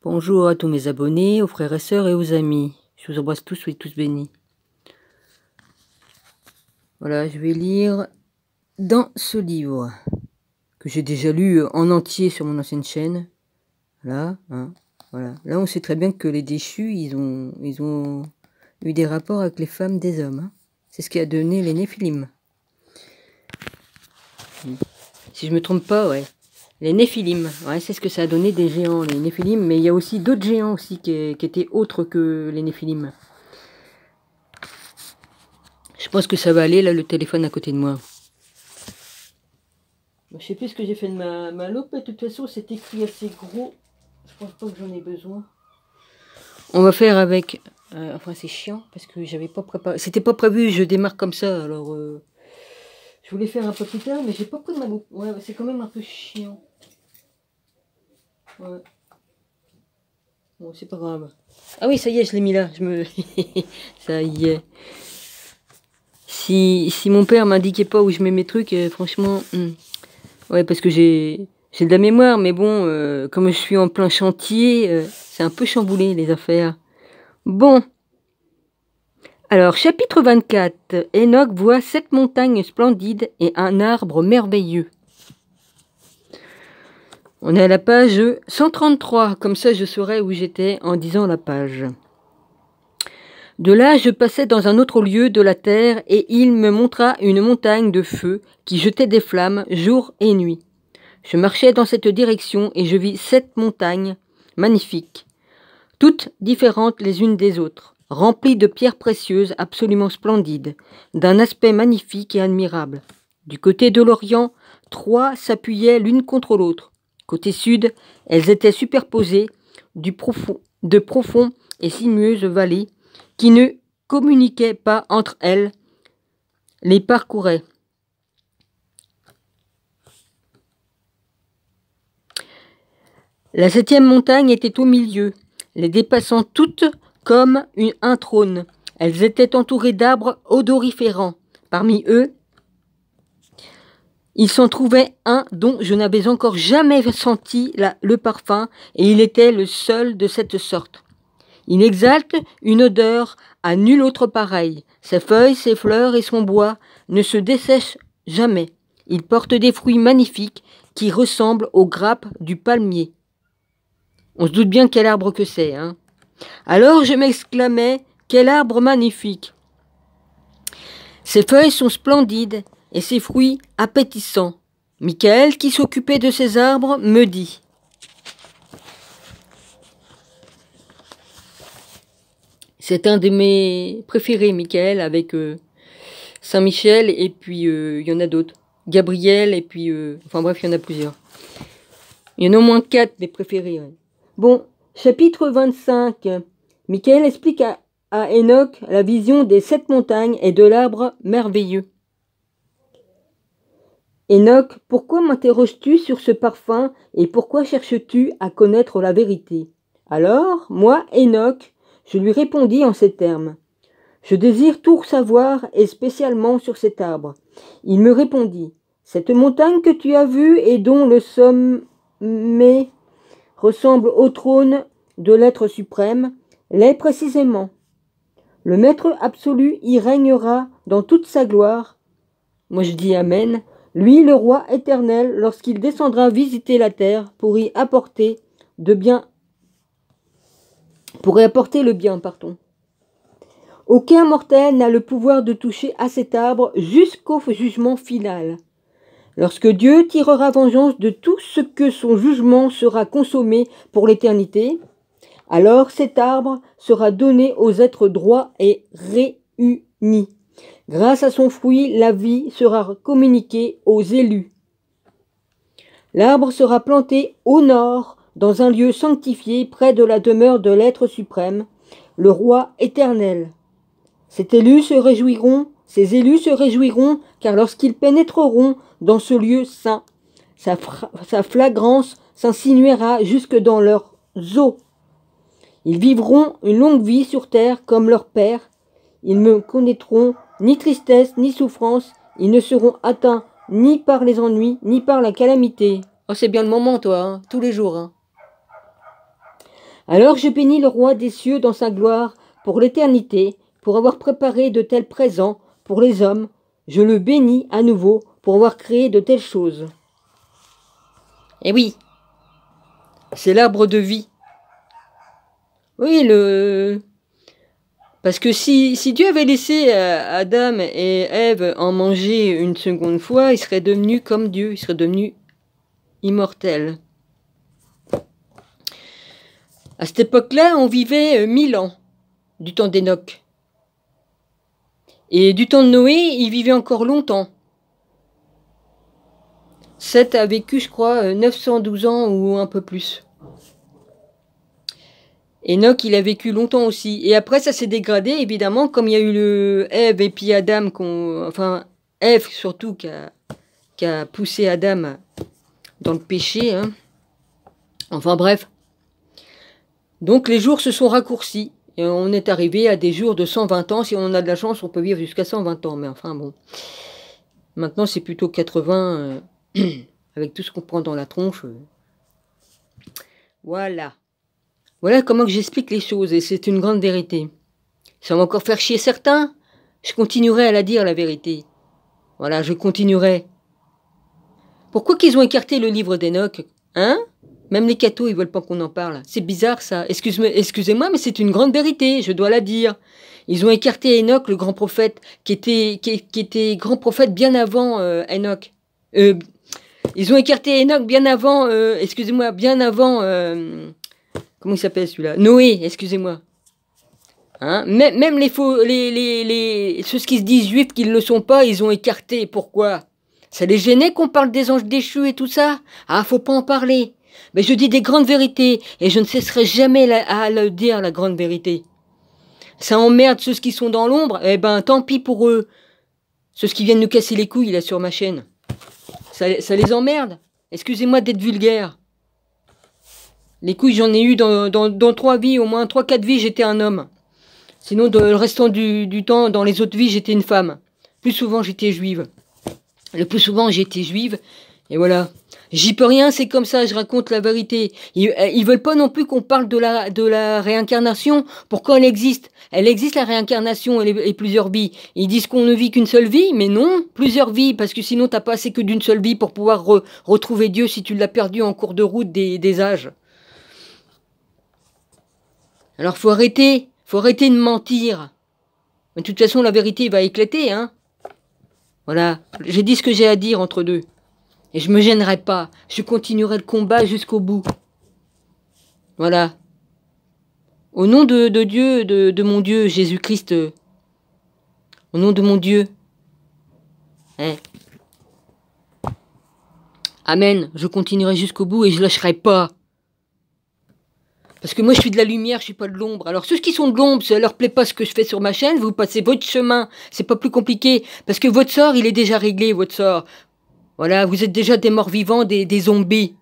Bonjour à tous mes abonnés, aux frères et sœurs et aux amis. Je vous embrasse tous, soyez tous bénis. Voilà, je vais lire dans ce livre que j'ai déjà lu en entier sur mon ancienne chaîne. Là, hein, voilà. Là, on sait très bien que les déchus, ils ont eu des rapports avec les femmes des hommes. Hein. C'est ce qui a donné les Néphilim. Si je me trompe pas, ouais. Les Néphilim, ouais, c'est ce que ça a donné des géants, les Néphilim. Mais il y a aussi d'autres géants aussi qui étaient autres que les Néphilim. Je pense que ça va aller, là, le téléphone à côté de moi. Je sais plus ce que j'ai fait de ma loupe, mais de toute façon, c'est écrit assez gros. Je pense pas que j'en ai besoin. On va faire avec... enfin, c'est chiant, parce que j'avais pas préparé... C'était pas prévu, je démarre comme ça, alors... je voulais faire un peu plus tard, mais j'ai pas pris de ma loupe. Ouais, c'est quand même un peu chiant. Ouais. Bon, c'est pas grave. Ah oui, ça y est, je l'ai mis là. Ça y est. Si mon père m'indiquait pas où je mets mes trucs, franchement... Ouais, parce que j'ai de la mémoire, mais bon, comme je suis en plein chantier, c'est un peu chamboulé, les affaires. Bon. Alors, chapitre 24. Enoch voit 7 montagnes splendides et un arbre merveilleux. On est à la page 133, comme ça je saurais où j'étais en disant la page. De là, je passais dans un autre lieu de la terre, et il me montra une montagne de feu qui jetait des flammes jour et nuit. Je marchais dans cette direction et je vis 7 montagnes magnifiques, toutes différentes les unes des autres, remplies de pierres précieuses absolument splendides, d'un aspect magnifique et admirable. Du côté de l'Orient, 3 s'appuyaient l'une contre l'autre. Côté sud, elles étaient superposées de profonds et sinueuses vallées qui ne communiquaient pas entre elles, les parcouraient. La 7e montagne était au milieu, les dépassant toutes comme un trône. Elles étaient entourées d'arbres odoriférants. Parmi eux, il s'en trouvait un dont je n'avais encore jamais senti le parfum, et il était le seul de cette sorte. Il exalte une odeur à nul autre pareille. Ses feuilles, ses fleurs et son bois ne se dessèchent jamais. Il porte des fruits magnifiques qui ressemblent aux grappes du palmier. On se doute bien quel arbre que c'est, hein. Alors je m'exclamais, quel arbre magnifique! Ses feuilles sont splendides et ses fruits appétissants. Michael, qui s'occupait de ces arbres, me dit. C'est un de mes préférés, Michael, avec Saint-Michel, et puis il y en a d'autres. Gabriel, et puis... enfin bref, il y en a plusieurs. Il y en a au moins 4 des préférés, ouais. Bon, chapitre 25. Michael explique à Enoch la vision des 7 montagnes et de l'arbre merveilleux. Enoch, pourquoi m'interroges-tu sur ce parfum et pourquoi cherches-tu à connaître la vérité? Alors, moi, Enoch, je lui répondis en ces termes. Je désire tout savoir et spécialement sur cet arbre. Il me répondit. Cette montagne que tu as vue et dont le sommet ressemble au trône de l'être suprême, l'est précisément. Le Maître absolu y régnera dans toute sa gloire. Moi je dis Amen. Lui, le roi éternel, lorsqu'il descendra visiter la terre pour y apporter le bien. Aucun mortel n'a le pouvoir de toucher à cet arbre jusqu'au jugement final. Lorsque Dieu tirera vengeance de tout ce que son jugement sera consommé pour l'éternité, alors cet arbre sera donné aux êtres droits et réunis. Grâce à son fruit, la vie sera communiquée aux élus. L'arbre sera planté au nord, dans un lieu sanctifié près de la demeure de l'être suprême, le roi éternel. Ces élus se réjouiront, car lorsqu'ils pénétreront dans ce lieu saint, sa flagrance s'insinuera jusque dans leurs os. Ils vivront une longue vie sur terre comme leur père. Ils ne connaîtront ni tristesse ni souffrance. Ils ne seront atteints ni par les ennuis ni par la calamité. Oh, c'est bien le moment, toi, hein, tous les jours. Hein. Alors je bénis le roi des cieux dans sa gloire pour l'éternité, pour avoir préparé de tels présents pour les hommes. Je le bénis à nouveau pour avoir créé de telles choses. Eh oui, c'est l'arbre de vie. Oui, parce que si Dieu avait laissé Adam et Ève en manger une seconde fois, ils seraient devenus comme Dieu, ils seraient devenus immortels. À cette époque-là, on vivait 1000 ans, du temps d'Enoch. Et du temps de Noé, il vivait encore longtemps. Seth a vécu, je crois, 912 ans ou un peu plus. Enoch, il a vécu longtemps aussi. Et après, ça s'est dégradé, évidemment, comme il y a eu le Ève et puis Adam, enfin, Ève surtout, qui a poussé Adam dans le péché. Hein. Enfin bref. Donc les jours se sont raccourcis. Et on est arrivé à des jours de 120 ans. Si on a de la chance, on peut vivre jusqu'à 120 ans. Mais enfin bon. Maintenant, c'est plutôt 80, avec tout ce qu'on prend dans la tronche. Voilà. Voilà comment j'explique les choses, et c'est une grande vérité. Ça va encore faire chier certains, je continuerai à la dire, la vérité. Voilà, je continuerai. Pourquoi qu'ils ont écarté le livre d'Enoch? Hein? Même les cathos, ils veulent pas qu'on en parle. C'est bizarre, ça. Excusez-moi, mais c'est une grande vérité, je dois la dire. Ils ont écarté Enoch, le grand prophète, qui était grand prophète bien avant Enoch. Ils ont écarté Enoch bien avant, excusez-moi, bien avant... comment il s'appelle celui-là? Noé, excusez-moi. Hein? Même ceux qui se disent juifs qui ne le sont pas, ils ont écarté. Pourquoi? Ça les gênait qu'on parle des anges déchus et tout ça? Ah, faut pas en parler. Mais je dis des grandes vérités, et je ne cesserai jamais à le dire, la grande vérité. Ça emmerde ceux qui sont dans l'ombre, eh ben tant pis pour eux. Ceux qui viennent nous casser les couilles là sur ma chaîne. Ça les emmerde. Excusez-moi d'être vulgaire. Les couilles, j'en ai eu dans 3 vies, au moins 3-4 vies, j'étais un homme. Sinon, le restant du temps, dans les autres vies, j'étais une femme. Plus souvent, j'étais juive. Le plus souvent, j'étais juive. Et voilà. J'y peux rien, c'est comme ça, je raconte la vérité. Ils veulent pas non plus qu'on parle de la réincarnation. Pourquoi elle existe? Elle existe, la réincarnation et plusieurs vies. Ils disent qu'on ne vit qu'une seule vie, mais non, plusieurs vies, parce que sinon, t'as pas assez que d'une seule vie pour pouvoir retrouver Dieu si tu l'as perdu en cours de route des âges. Alors, faut arrêter de mentir. Mais de toute façon, la vérité va éclater, hein. Voilà, j'ai dit ce que j'ai à dire entre deux. Et je me gênerai pas. Je continuerai le combat jusqu'au bout. Voilà. Au nom de Dieu, de mon Dieu, Jésus-Christ. Au nom de mon Dieu. Hein. Amen. Je continuerai jusqu'au bout et je lâcherai pas. Parce que moi, je suis de la lumière, je suis pas de l'ombre. Alors, ceux qui sont de l'ombre, ça leur plaît pas ce que je fais sur ma chaîne, vous passez votre chemin. C'est pas plus compliqué. Parce que votre sort, il est déjà réglé, votre sort. Voilà, vous êtes déjà des morts vivants, des zombies.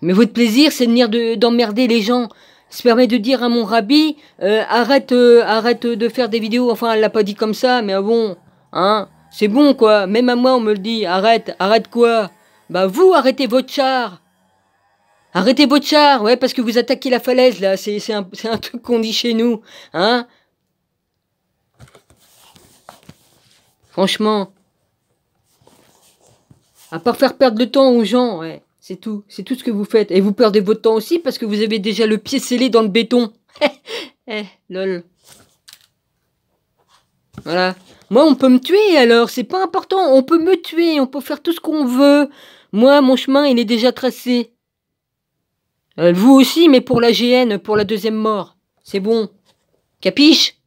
Mais votre plaisir, c'est de venir d'emmerder les gens. Se permet de dire à mon rabbi, arrête de faire des vidéos. Enfin, elle l'a pas dit comme ça, mais bon, hein. C'est bon, quoi. Même à moi, on me le dit. Arrête quoi? Bah, vous, arrêtez votre char. Arrêtez votre char, ouais, parce que vous attaquez la falaise, là. C'est un truc qu'on dit chez nous, hein. Franchement. À part faire perdre le temps aux gens, ouais. C'est tout ce que vous faites. Et vous perdez votre temps aussi parce que vous avez déjà le pied scellé dans le béton. Lol. Voilà. Moi, on peut me tuer, alors. C'est pas important. On peut me tuer. On peut faire tout ce qu'on veut. Moi, mon chemin, il est déjà tracé. Vous aussi, mais pour la GN, pour la deuxième mort. C'est bon. Capiche?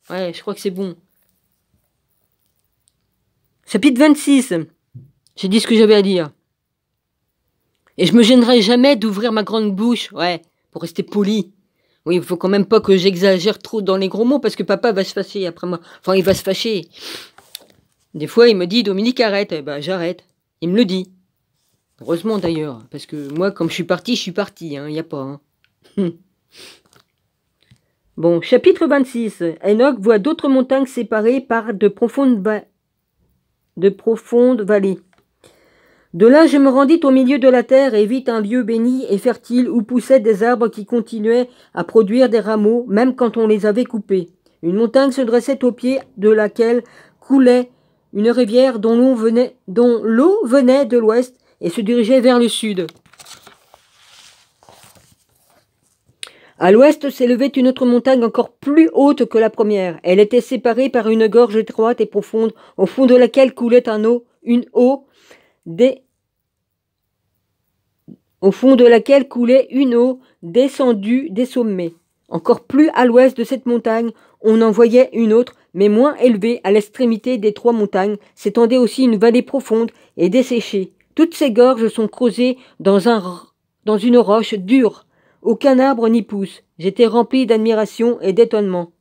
Ouais, je crois que c'est bon. Chapitre 26. J'ai dit ce que j'avais à dire. Et je me gênerai jamais d'ouvrir ma grande bouche, ouais, pour rester poli. Oui, il faut quand même pas que j'exagère trop dans les gros mots, parce que papa va se fâcher après moi. Enfin, il va se fâcher. Des fois, il me dit, Dominique, arrête. Eh ben, j'arrête. Il me le dit. Heureusement, d'ailleurs. Parce que moi, comme je suis parti, hein. Il n'y a pas, hein. Bon, chapitre 26. Enoch voit d'autres montagnes séparées par de profondes vallées. De là, je me rendis au milieu de la terre et vis un lieu béni et fertile où poussaient des arbres qui continuaient à produire des rameaux, même quand on les avait coupés. Une montagne se dressait au pied de laquelle coulait une rivière dont l'eau venait de l'ouest et se dirigeait vers le sud. À l'ouest s'élevait une autre montagne encore plus haute que la première. Elle était séparée par une gorge étroite et profonde, au fond de laquelle coulait une eau descendue des sommets. Encore plus à l'ouest de cette montagne, on en voyait une autre, mais moins élevée, à l'extrémité des 3 montagnes, s'étendait aussi une vallée profonde et desséchée. Toutes ces gorges sont creusées dans une roche dure. Aucun arbre n'y pousse. J'étais rempli d'admiration et d'étonnement.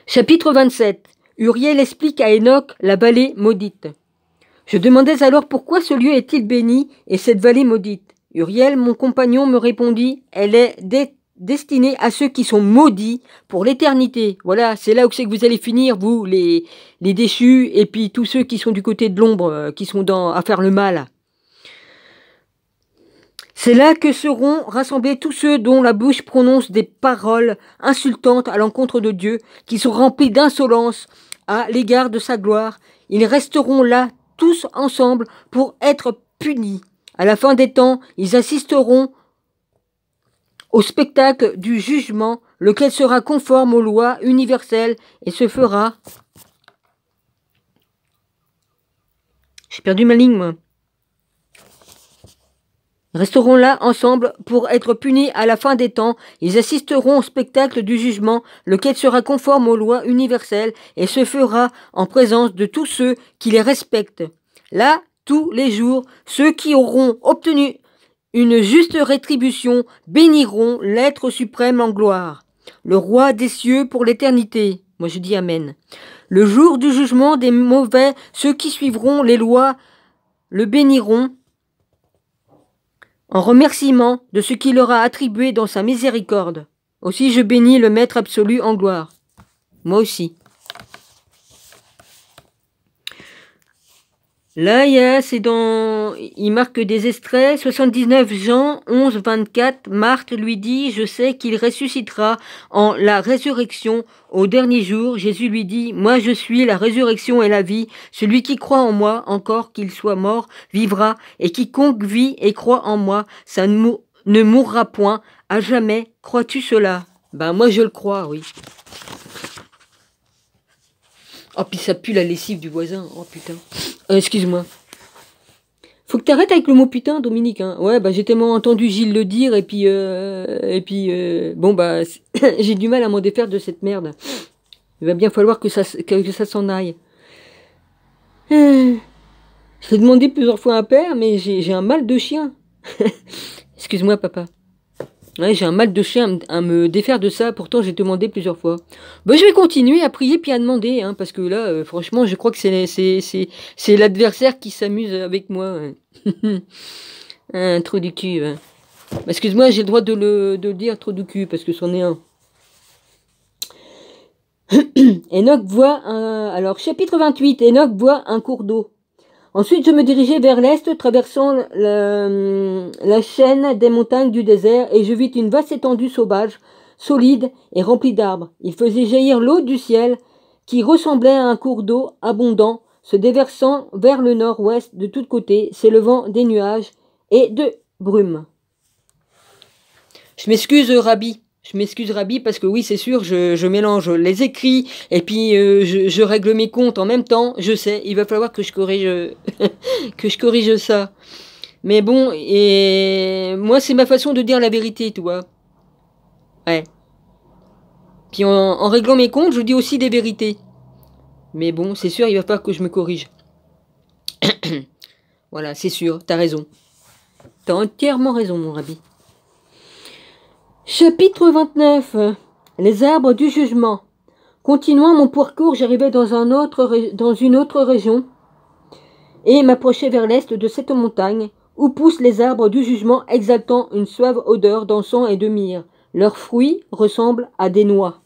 Chapitre 27. Uriel explique à Enoch la vallée maudite. Je demandais alors pourquoi ce lieu est-il béni et cette vallée maudite. Uriel, mon compagnon, me répondit, elle est destinée à ceux qui sont maudits pour l'éternité. Voilà, c'est là où c'est que vous allez finir, vous, les déchus, et puis tous ceux qui sont du côté de l'ombre, qui sont à faire le mal. C'est là que seront rassemblés tous ceux dont la bouche prononce des paroles insultantes à l'encontre de Dieu, qui sont remplis d'insolence à l'égard de sa gloire. Ils resteront là tous ensemble pour être punis. À la fin des temps, ils assisteront au spectacle du jugement, lequel sera conforme aux lois universelles et se fera... J'ai perdu ma ligne, moi. Resteront là ensemble pour être punis à la fin des temps. Ils assisteront au spectacle du jugement, lequel sera conforme aux lois universelles et se fera en présence de tous ceux qui les respectent. Là, tous les jours, ceux qui auront obtenu une juste rétribution béniront l'être suprême en gloire, le roi des cieux pour l'éternité. Moi je dis Amen. Le jour du jugement des mauvais, ceux qui suivront les lois le béniront en remerciement de ce qu'il leur a attribué dans sa miséricorde. Aussi je bénis le Maître absolu en gloire. Moi aussi. Là, il marque des extraits. 79 Jean 11, 24. Marthe lui dit, je sais qu'il ressuscitera en la résurrection au dernier jour. Jésus lui dit, moi je suis la résurrection et la vie. Celui qui croit en moi, encore qu'il soit mort, vivra. Et quiconque vit et croit en moi, ça ne mourra point à jamais. Crois-tu cela? Ben moi je le crois, oui. Oh, puis ça pue la lessive du voisin. Oh, putain. Excuse-moi. Faut que t'arrêtes avec le mot putain, Dominique. Hein. Ouais, bah j'ai tellement entendu Gilles le dire, et puis bon, bah, j'ai du mal à m'en défaire de cette merde. Il va bien falloir que ça s'en aille. Je l'ai demandé plusieurs fois à un père, mais j'ai un mal de chien. Excuse-moi, papa. Ouais, j'ai un mal de chien à me défaire de ça, pourtant j'ai demandé plusieurs fois. Ben, je vais continuer à prier puis à demander, hein, parce que là, franchement, je crois que c'est l'adversaire qui s'amuse avec moi. Ouais. Un trou du cul. Ouais. Excuse-moi, j'ai le droit de le dire, trou du cul, parce que c'en est un. Enoch voit alors, chapitre 28, Enoch voit un cours d'eau. Ensuite, je me dirigeai vers l'est, traversant la chaîne des montagnes du désert, et je vis une vaste étendue sauvage, solide et remplie d'arbres. Il faisait jaillir l'eau du ciel, qui ressemblait à un cours d'eau abondant, se déversant vers le nord-ouest de tous côtés, s'élevant des nuages et de brumes. Je m'excuse, Rabbi. Je m'excuse, Rabbi, parce que oui, c'est sûr, je mélange les écrits et puis je règle mes comptes en même temps. Je sais, il va falloir que je corrige, que je corrige ça. Mais bon, et moi, c'est ma façon de dire la vérité, tu vois. Ouais. Puis en réglant mes comptes, je dis aussi des vérités. Mais bon, c'est sûr, il va falloir que je me corrige. Voilà, c'est sûr, t'as raison. T'as entièrement raison, mon Rabbi. Chapitre 29. Les arbres du jugement. Continuant mon parcours, j'arrivais dans une autre région et m'approchais vers l'est de cette montagne où poussent les arbres du jugement exaltant une suave odeur d'encens et de myrrhe. Leurs fruits ressemblent à des noix.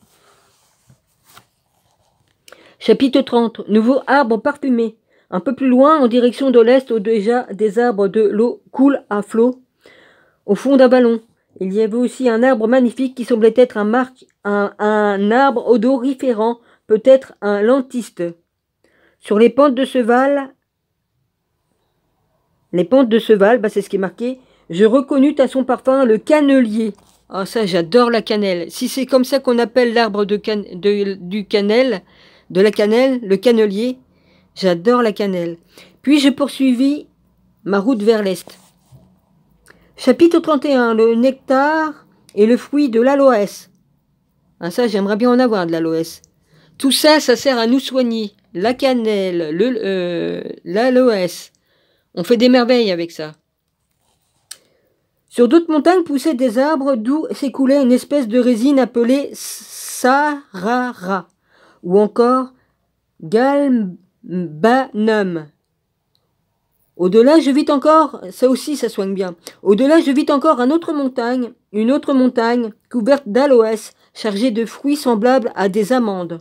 Chapitre 30. Nouveau arbre parfumé. Un peu plus loin, en direction de l'est, où déjà des arbres de l'eau coulent à flot au fond d'un vallon. Il y avait aussi un arbre magnifique qui semblait être un arbre odoriférant, peut-être un lentiste. Sur les pentes de ce val, c'est ce qui est marqué, je reconnus à son parfum le cannelier. Ah ça, j'adore la cannelle. Si c'est comme ça qu'on appelle l'arbre de la cannelle, le cannelier, j'adore la cannelle. Puis je poursuivis ma route vers l'est. Chapitre 31. Le nectar et le fruit de l'aloès. Ah ça, j'aimerais bien en avoir de l'aloès. Tout ça, ça sert à nous soigner. La cannelle, l'aloès. On fait des merveilles avec ça. Sur d'autres montagnes poussaient des arbres d'où s'écoulait une espèce de résine appelée sarara, ou encore galbanum. Au-delà, je vis encore, ça aussi ça soigne bien, au-delà je vis encore une autre montagne couverte d'aloès, chargée de fruits semblables à des amandes.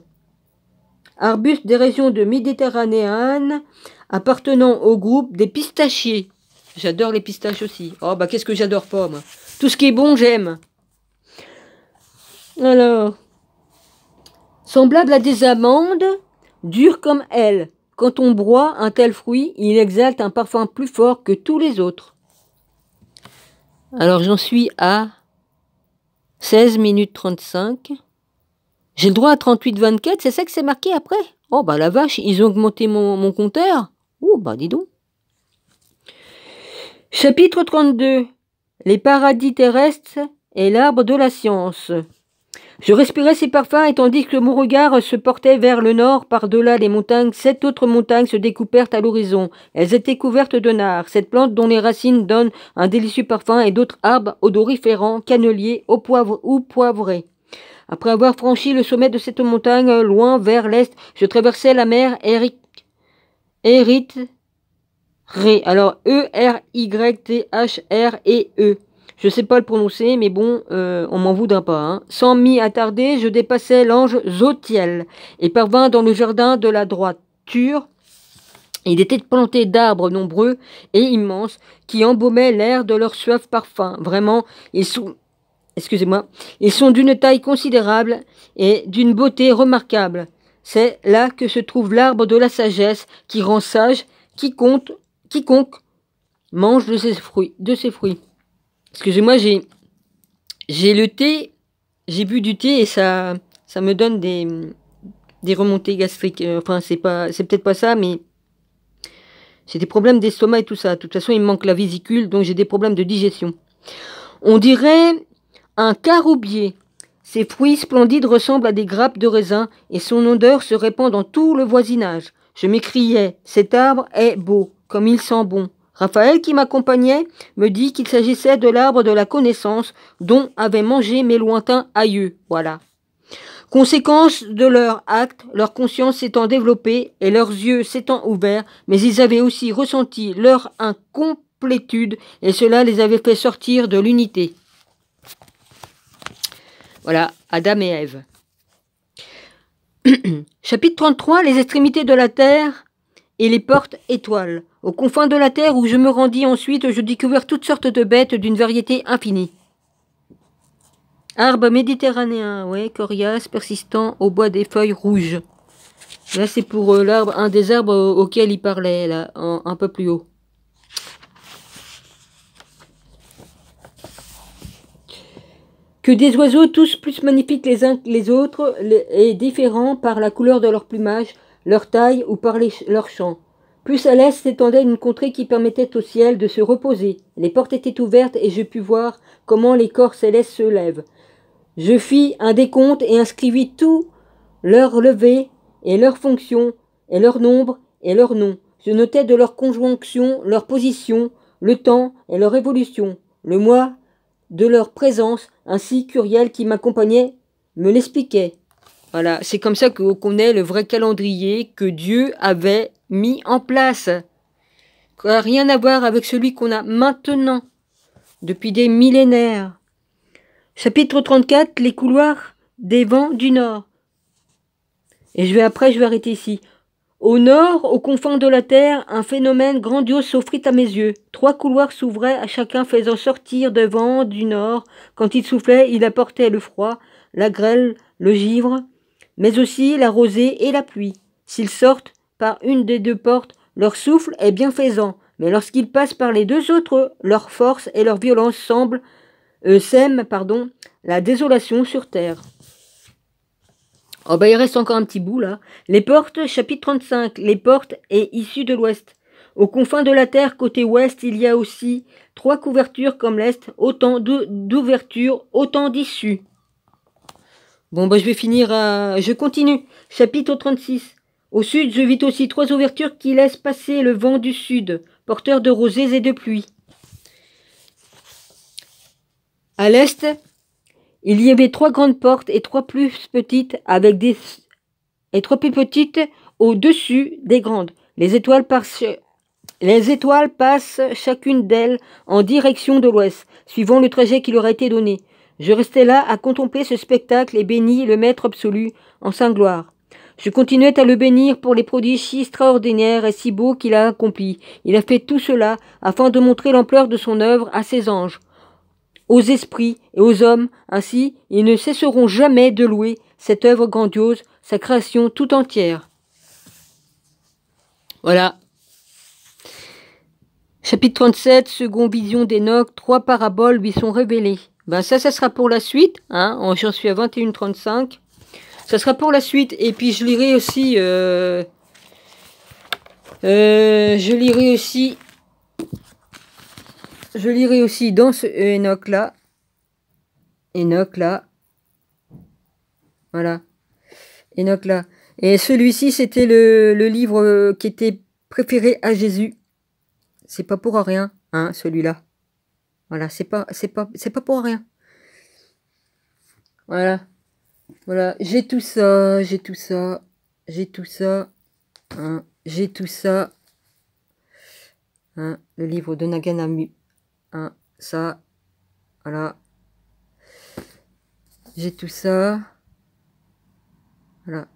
Arbustes des régions de Méditerranéenne, appartenant au groupe des pistachiers. J'adore les pistaches aussi. Oh bah qu'est-ce que j'adore pas moi. Tout ce qui est bon, j'aime. Alors, semblable à des amandes, dures comme elles. Quand on broie un tel fruit, il exalte un parfum plus fort que tous les autres. Alors j'en suis à 16 minutes 35. J'ai le droit à 38,24, c'est ça que c'est marqué après? Oh bah la vache, ils ont augmenté mon compteur. Oh bah dis donc. Chapitre 32. Les paradis terrestres et l'arbre de la science. Je respirais ces parfums et tandis que mon regard se portait vers le nord, par-delà les montagnes, 7 autres montagnes se découpèrent à l'horizon. Elles étaient couvertes de nard, cette plante dont les racines donnent un délicieux parfum, et d'autres arbres odoriférants, canneliers, au poivre ou poivrés. Après avoir franchi le sommet de cette montagne, loin vers l'est, je traversai la mer Érythrée. Alors E-R-Y-T-H-R-E-E. Je sais pas le prononcer, mais bon, on m'en voudra pas. Hein. Sans m'y attarder, je dépassai l'ange Zotiel et parvins dans le jardin de la droiture. Il était planté d'arbres nombreux et immenses qui embaumaient l'air de leur suave parfum. Vraiment, ils sont d'une taille considérable et d'une beauté remarquable. C'est là que se trouve l'arbre de la sagesse qui rend sage quiconque mange de ses fruits. Excusez-moi, j'ai le thé, j'ai bu du thé et ça me donne des remontées gastriques. Enfin, c'est peut-être pas ça, mais j'ai des problèmes d'estomac et tout ça. De toute façon, il me manque la vésicule, donc j'ai des problèmes de digestion. On dirait un caroubier. Ses fruits splendides ressemblent à des grappes de raisin et son odeur se répand dans tout le voisinage. Je m'écriais, cet arbre est beau, comme il sent bon. Raphaël, qui m'accompagnait, me dit qu'il s'agissait de l'arbre de la connaissance dont avaient mangé mes lointains aïeux. Voilà. Conséquence de leur acte, leur conscience s'étant développée et leurs yeux s'étant ouverts, mais ils avaient aussi ressenti leur incomplétude et cela les avait fait sortir de l'unité. Voilà, Adam et Ève. Chapitre 33, les extrémités de la terre et les portes étoiles. Aux confins de la terre où je me rendis ensuite, je découvris toutes sortes de bêtes d'une variété infinie. Arbres méditerranéens, ouais, coriaces, persistants, au bois des feuilles rouges. Là, c'est pour l'arbre, un des arbres auquel il parlait, là, un peu plus haut. Que des oiseaux tous plus magnifiques les uns que les autres et différents par la couleur de leur plumage, leur taille ou par leur chant. Plus à l'est s'étendait une contrée qui permettait au ciel de se reposer. Les portes étaient ouvertes et je pus voir comment les corps célestes se lèvent. Je fis un décompte et inscrivis tout leur lever et leur fonction et leur nombre et leur nom. Je notais de leur conjonction, leur position, le temps et leur évolution, le mois de leur présence, ainsi qu'Uriel qui m'accompagnait me l'expliquait. Voilà, c'est comme ça qu'on connaît le vrai calendrier que Dieu avait mis en place. Ça n'a rien à voir avec celui qu'on a maintenant, depuis des millénaires. Chapitre 34, les couloirs des vents du Nord. Et après, je vais arrêter ici. Au nord, aux confins de la terre, un phénomène grandiose s'offrit à mes yeux. 3 couloirs s'ouvraient à chacun faisant sortir de vent du nord. Quand il soufflait, il apportait le froid, la grêle, le givre, mais aussi la rosée et la pluie. S'ils sortent par une des 2 portes, leur souffle est bienfaisant, mais lorsqu'ils passent par les 2 autres, leur force et leur violence sèment la désolation sur terre. Oh bah il reste encore un petit bout là. Les portes, chapitre 35. Les portes est issue de l'ouest. Aux confins de la terre, côté ouest, il y a aussi 3 couvertures comme l'est, autant d'ouvertures, autant d'issues. Bon bah je vais finir je continue. Chapitre 36. Au sud, je vis aussi 3 ouvertures qui laissent passer le vent du sud, porteur de rosées et de pluie. À l'est, il y avait 3 grandes portes et 3 plus petites et 3 plus petites au-dessus des grandes. Les étoiles passent chacune d'elles en direction de l'ouest, suivant le trajet qui leur a été donné. Je restais là à contempler ce spectacle et bénis le Maître absolu en sa gloire. Je continuais à le bénir pour les prodiges si extraordinaires et si beaux qu'il a accomplis. Il a fait tout cela afin de montrer l'ampleur de son œuvre à ses anges, aux esprits et aux hommes. Ainsi, ils ne cesseront jamais de louer cette œuvre grandiose, sa création tout entière. Voilà. Chapitre 37, seconde vision d'Enoch, 3 paraboles lui sont révélées. Ben ça sera pour la suite, hein. J'en suis à 21h35. Ça sera pour la suite. Et puis je lirai aussi dans ce Enoch là. Voilà. Enoch là. Et celui-ci, c'était le livre qui était préféré à Jésus. C'est pas pour rien, hein, celui-là. Voilà, c'est pas pour rien. Voilà. Voilà, j'ai tout ça. Hein, j'ai tout ça. Hein, le livre de Naganamu. Hein, ça. Voilà. J'ai tout ça. Voilà.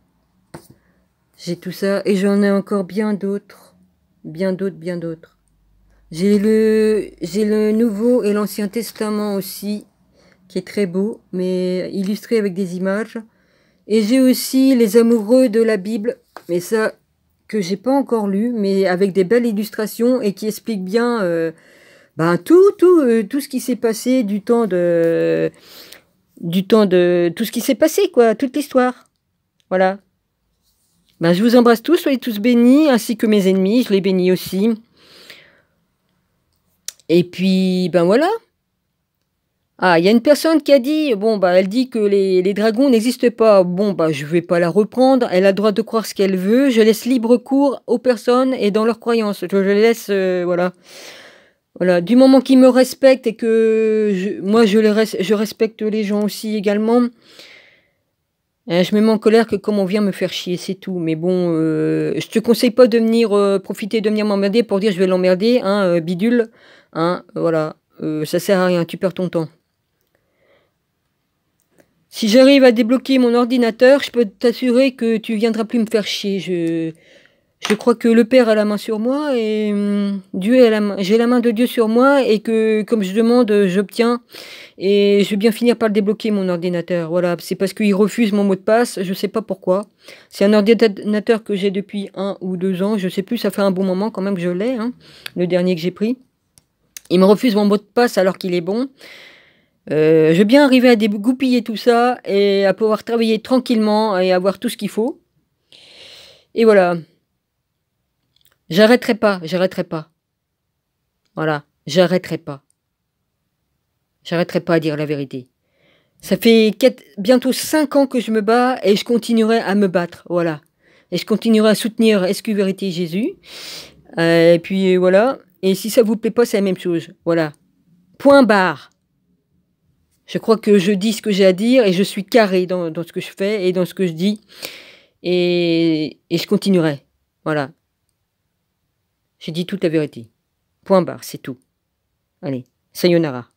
J'ai tout ça. Et j'en ai encore bien d'autres. Bien d'autres. J'ai le Nouveau et l'Ancien Testament aussi, qui est très beau, mais illustré avec des images. Et j'ai aussi Les Amoureux de la Bible, mais ça, que j'ai pas encore lu, mais avec des belles illustrations et qui explique bien tout ce qui s'est passé tout ce qui s'est passé, quoi, toute l'histoire. Voilà. Ben, je vous embrasse tous, soyez tous bénis, ainsi que mes ennemis, je les bénis aussi. Et puis, ben voilà. Ah, il y a une personne qui a dit, elle dit que les dragons n'existent pas. Bon, je vais pas la reprendre. Elle a le droit de croire ce qu'elle veut. Je laisse libre cours aux personnes et dans leurs croyances. Je les laisse, voilà. Voilà. Du moment qu'ils me respectent et que je respecte les gens aussi également. Je me mets en colère que comme on vient me faire chier, c'est tout. Mais bon, je te conseille pas de venir profiter de venir m'emmerder pour dire je vais l'emmerder, hein, bidule. Hein, voilà, ça sert à rien, tu perds ton temps. Si j'arrive à débloquer mon ordinateur, je peux t'assurer que tu viendras plus me faire chier. Je crois que le Père a la main sur moi et Dieu a la main. J'ai la main de Dieu sur moi et que comme je demande, j'obtiens. Et je vais bien finir par le débloquer mon ordinateur. Voilà, c'est parce qu'il refuse mon mot de passe. Je sais pas pourquoi. C'est un ordinateur que j'ai depuis 1 ou 2 ans. Je sais plus. Ça fait un bon moment quand même que je l'ai. Hein, le dernier que j'ai pris. Il me refuse mon mot de passe alors qu'il est bon. Je vais bien arriver à dégoupiller tout ça et à pouvoir travailler tranquillement et avoir tout ce qu'il faut. Et voilà. J'arrêterai pas. Voilà, j'arrêterai pas. J'arrêterai pas à dire la vérité. Ça fait bientôt 5 ans que je me bats et je continuerai à me battre. Voilà. Et je continuerai à soutenir SQ Vérité Jésus. Et puis voilà. Et si ça vous plaît pas, c'est la même chose. Voilà. Point barre. Je crois que je dis ce que j'ai à dire et je suis carré dans ce que je fais et dans ce que je dis. Et je continuerai. Voilà. J'ai dit toute la vérité. Point barre, c'est tout. Allez, sayonara.